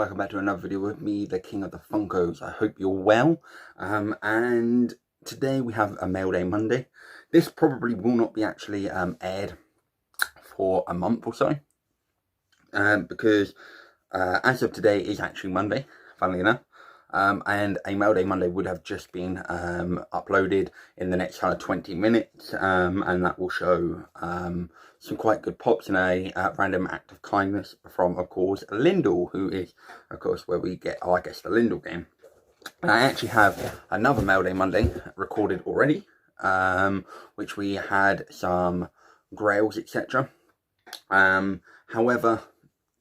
welcome back to another video with me, the King of the Funkos. I hope you're well. And today we have a Mailday Monday. This probably will not be actually aired for a month or so, because as of today is actually Monday, funnily enough. And a Mailday Monday would have just been uploaded in the next kind of 20 minutes, and that will show some quite good pops in a random act of kindness from, of course, Lindell, who is, of course, where we get, I guess, the Lindell game. And I actually have another Mailday Monday recorded already, which we had some grails, etc. However,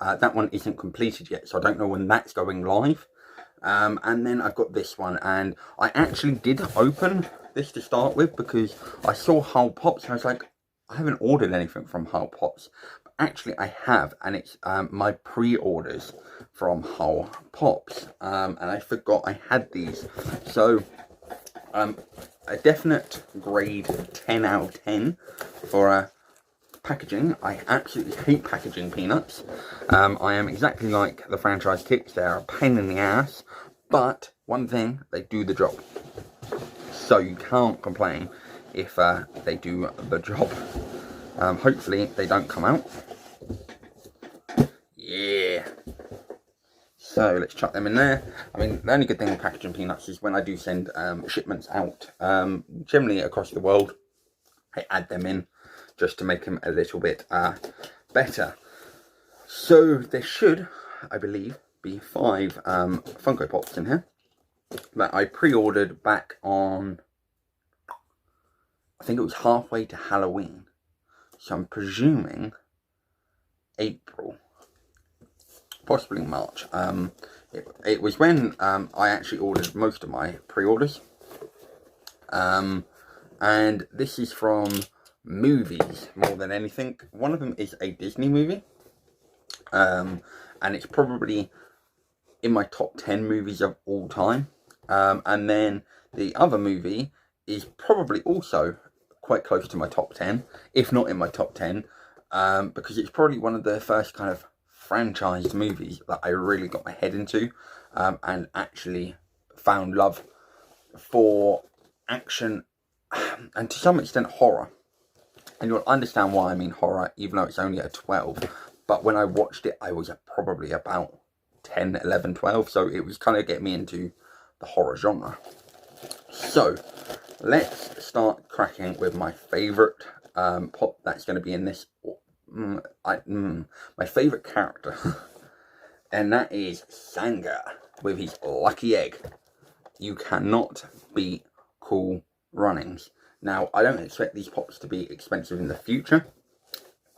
that one isn't completed yet, so I don't know when that's going live. And then I've got this one, and I actually did open this to start with because I saw Hull Pops and I was like, I haven't ordered anything from Hull Pops, but actually I have, and it's my pre-orders from Hull Pops, and I forgot I had these. So a definite grade 10 out of 10 for packaging. I absolutely hate packaging peanuts. I am exactly like the franchise kits. They're a pain in the ass, but one thing, they do the job, so you can't complain if they do the job. Hopefully they don't come out. Yeah, so let's chuck them in there. I mean, the only good thing with packaging peanuts is when I do send shipments out, generally across the world, I add them in just to make them a little bit better. So there should, I believe, be 5 Funko Pops in here that I pre-ordered back on, I think it was halfway to Halloween, so I'm presuming April, possibly March. It was when I actually ordered most of my pre-orders, and this is from movies more than anything. One of them is a Disney movie, and it's probably in my top 10 movies of all time, and then the other movie is probably also quite close to my top 10, if not in my top 10, because it's probably one of the first kind of franchised movies that I really got my head into, and actually found love for action and to some extent horror. And you'll understand why I mean horror, even though it's only a 12. But when I watched it, I was probably about 10, 11, 12. So it was kind of getting me into the horror genre. So let's start cracking with my favourite pop that's going to be in this. My favourite character. And that is Sanga with his lucky egg. You cannot beat Cool Runnings. Now, I don't expect these pops to be expensive in the future,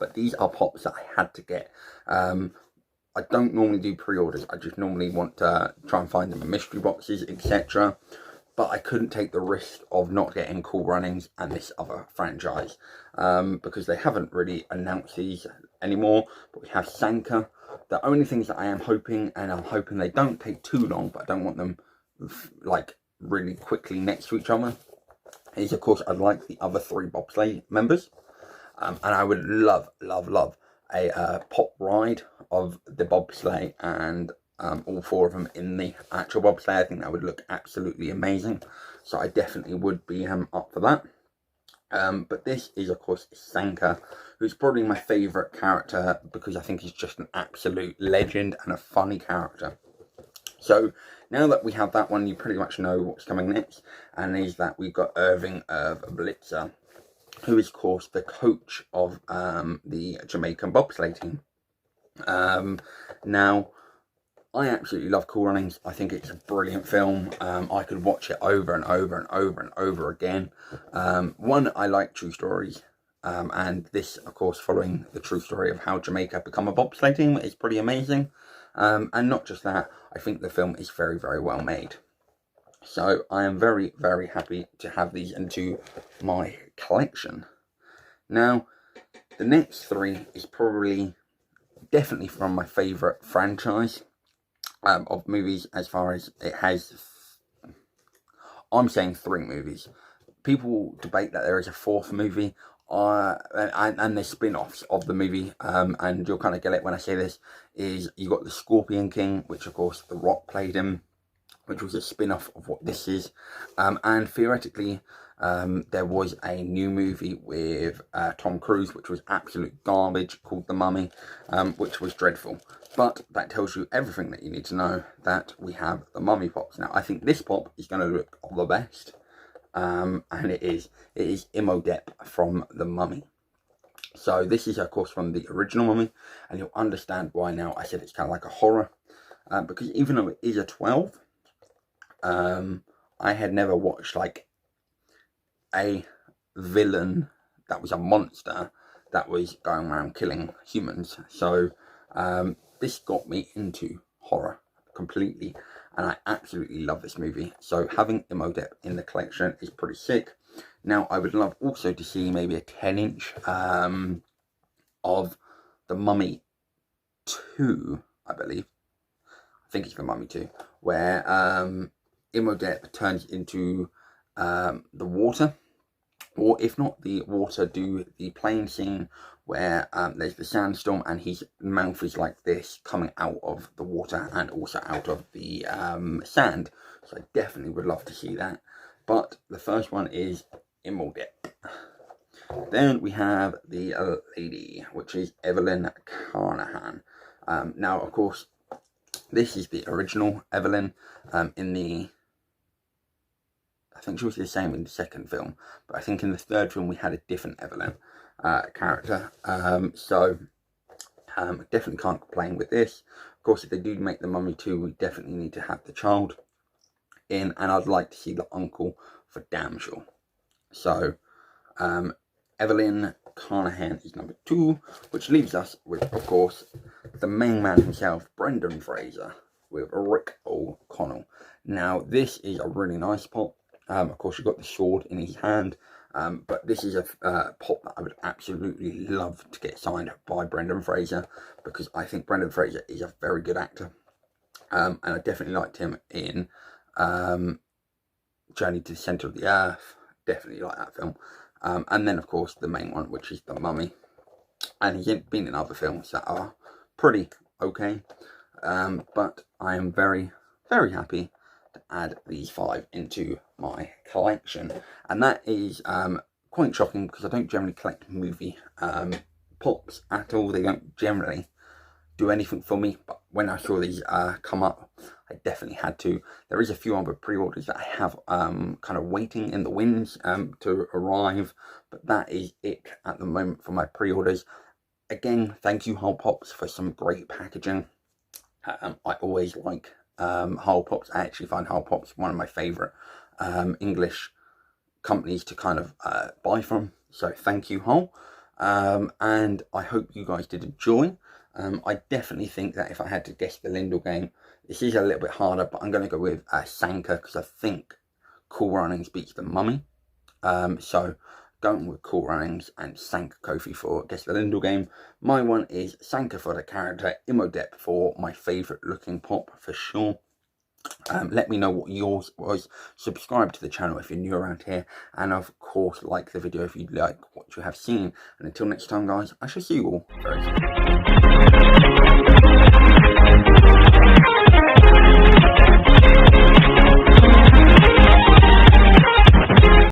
but these are pops that I had to get. I don't normally do pre-orders. I just normally want to try and find them in mystery boxes, etc. But I couldn't take the risk of not getting Cool Runnings and this other franchise, because they haven't really announced these anymore. But we have Sanka. The only things that I am hoping, and I'm hoping they don't take too long, but I don't want them like really quickly next to each other, is of course I'd like the other 3 bobsleigh members, and I would love a pop ride of the bobsleigh and all 4 of them in the actual bobsleigh. I think that would look absolutely amazing, so I definitely would be up for that. But this is of course Sanka, who's probably my favourite character because I think he's just an absolute legend and a funny character. So now that we have that one, you pretty much know what's coming next, and is that we've got Irving of Blitzer, who is of course the coach of the Jamaican bobsleigh team. Now, I absolutely love Cool Runnings. I think it's a brilliant film. I could watch it over and over and over and over again. One, I like true stories, and this of course following the true story of how Jamaica become a bobsleigh team is pretty amazing. And not just that, I think the film is very, very well made. So I am very, very happy to have these into my collection. Now, the next 3 is probably definitely from my favourite franchise of movies, as far as it has. I'm saying 3 movies. People debate that there is a 4th movie. and the spin-offs of the movie, and you'll kind of get it when I say this, is you got the Scorpion King, which of course The Rock played him, which was a spin-off of what this is, and theoretically there was a new movie with Tom Cruise, which was absolute garbage, called The Mummy, which was dreadful. But that tells you everything that you need to know, that we have the Mummy Pops. Now, I think this pop is going to look the best, and it is Imhotep from The Mummy. So this is, of course, from the original Mummy, and you'll understand why now I said it's kind of like a horror, because even though it is a 12, I had never watched like a villain that was a monster that was going around killing humans. So this got me into horror completely, and I absolutely love this movie. So having Imhotep in the collection is pretty sick. Now I would love also to see maybe a 10-inch of the Mummy 2, I believe. I think it's the Mummy 2, where Imhotep turns into the water, or if not the water, do the plane scene where there's the sandstorm and his mouth is like this, coming out of the water and also out of the sand. So I definitely would love to see that. But the first one is Imhotep. Then we have the lady, which is Evelyn Carnahan. Now, of course, this is the original Evelyn. In the, I think she was the same in the second film, but I think in the third film we had a different Evelyn character. So definitely can't complain with this. Of course, if they do make the Mummy 2, we definitely need to have the child in, and I'd like to see the uncle for damn sure. So Evelyn Carnahan is number 2, which leaves us with, of course, the main man himself, Brendan Fraser, with Rick O'Connell. Now, this is a really nice pop. Of course, you've got the sword in his hand, but this is a pop that I would absolutely love to get signed by Brendan Fraser, because I think Brendan Fraser is a very good actor, and I definitely liked him in Journey to the Centre of the Earth. Definitely like that film. And then, of course, the main one, which is The Mummy. And he's been in other films that are pretty okay. But I am very, very happy to add these 5 into my collection. And that is quite shocking, because I don't generally collect movie pops at all. They don't generally do anything for me. But when I saw these come up, I definitely had to. There is a few other pre-orders that I have kind of waiting in the wings to arrive, but that is it at the moment for my pre-orders. Again, thank you Hull Pops for some great packaging. I always like Hull Pops. I actually find Hull Pops one of my favourite English companies to kind of buy from. So thank you Hull, and I hope you guys did enjoy. I definitely think that if I had to guess the Lindell game, this is a little bit harder, but I'm going to go with Sanka, because I think Cool Runnings beats the Mummy. So going with Cool Runnings and Sanka Kofi for guess the Lindell game. My one is Sanka for the character, Imhotep for my favourite looking pop for sure. Let me know what yours was. Subscribe to the channel if you're new around here, and of course like the video if you like what you have seen. And until next time guys, I shall see you all very soon.